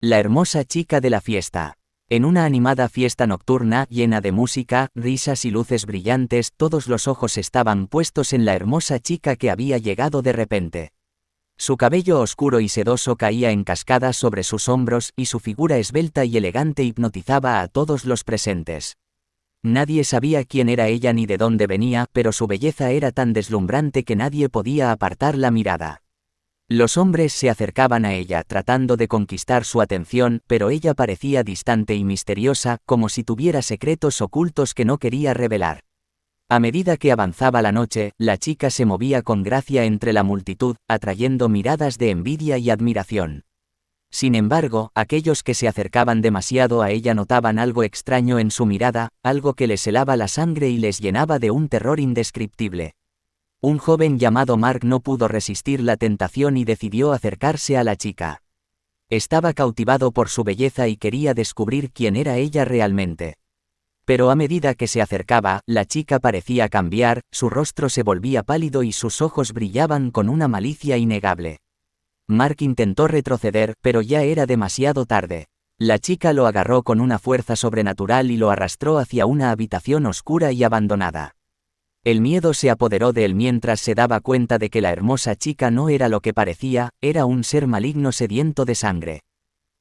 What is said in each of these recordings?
La hermosa chica de la fiesta. En una animada fiesta nocturna, llena de música, risas y luces brillantes, todos los ojos estaban puestos en la hermosa chica que había llegado de repente. Su cabello oscuro y sedoso caía en cascadas sobre sus hombros, y su figura esbelta y elegante hipnotizaba a todos los presentes. Nadie sabía quién era ella ni de dónde venía, pero su belleza era tan deslumbrante que nadie podía apartar la mirada. Los hombres se acercaban a ella tratando de conquistar su atención, pero ella parecía distante y misteriosa, como si tuviera secretos ocultos que no quería revelar. A medida que avanzaba la noche, la chica se movía con gracia entre la multitud, atrayendo miradas de envidia y admiración. Sin embargo, aquellos que se acercaban demasiado a ella notaban algo extraño en su mirada, algo que les helaba la sangre y les llenaba de un terror indescriptible. Un joven llamado Mark no pudo resistir la tentación y decidió acercarse a la chica. Estaba cautivado por su belleza y quería descubrir quién era ella realmente. Pero a medida que se acercaba, la chica parecía cambiar, su rostro se volvía pálido y sus ojos brillaban con una malicia innegable. Mark intentó retroceder, pero ya era demasiado tarde. La chica lo agarró con una fuerza sobrenatural y lo arrastró hacia una habitación oscura y abandonada. El miedo se apoderó de él mientras se daba cuenta de que la hermosa chica no era lo que parecía, era un ser maligno sediento de sangre.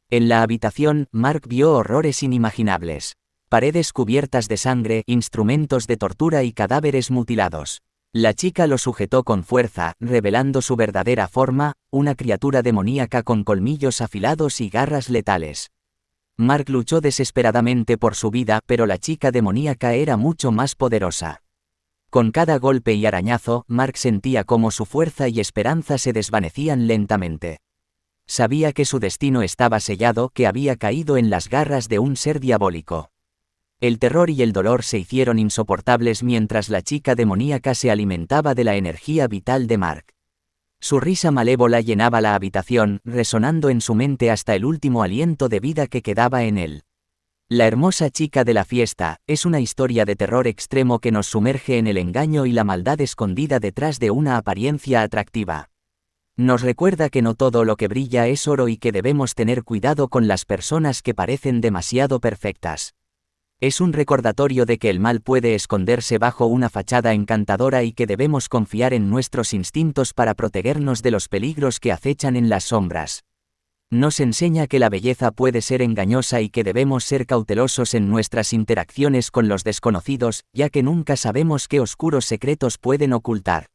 En la habitación, Mark vio horrores inimaginables. Paredes cubiertas de sangre, instrumentos de tortura y cadáveres mutilados. La chica lo sujetó con fuerza, revelando su verdadera forma, una criatura demoníaca con colmillos afilados y garras letales. Mark luchó desesperadamente por su vida, pero la chica demoníaca era mucho más poderosa. Con cada golpe y arañazo, Mark sentía cómo su fuerza y esperanza se desvanecían lentamente. Sabía que su destino estaba sellado, que había caído en las garras de un ser diabólico. El terror y el dolor se hicieron insoportables mientras la chica demoníaca se alimentaba de la energía vital de Mark. Su risa malévola llenaba la habitación, resonando en su mente hasta el último aliento de vida que quedaba en él. La hermosa chica de la fiesta es una historia de terror extremo que nos sumerge en el engaño y la maldad escondida detrás de una apariencia atractiva. Nos recuerda que no todo lo que brilla es oro y que debemos tener cuidado con las personas que parecen demasiado perfectas. Es un recordatorio de que el mal puede esconderse bajo una fachada encantadora y que debemos confiar en nuestros instintos para protegernos de los peligros que acechan en las sombras. Nos enseña que la belleza puede ser engañosa y que debemos ser cautelosos en nuestras interacciones con los desconocidos, ya que nunca sabemos qué oscuros secretos pueden ocultar.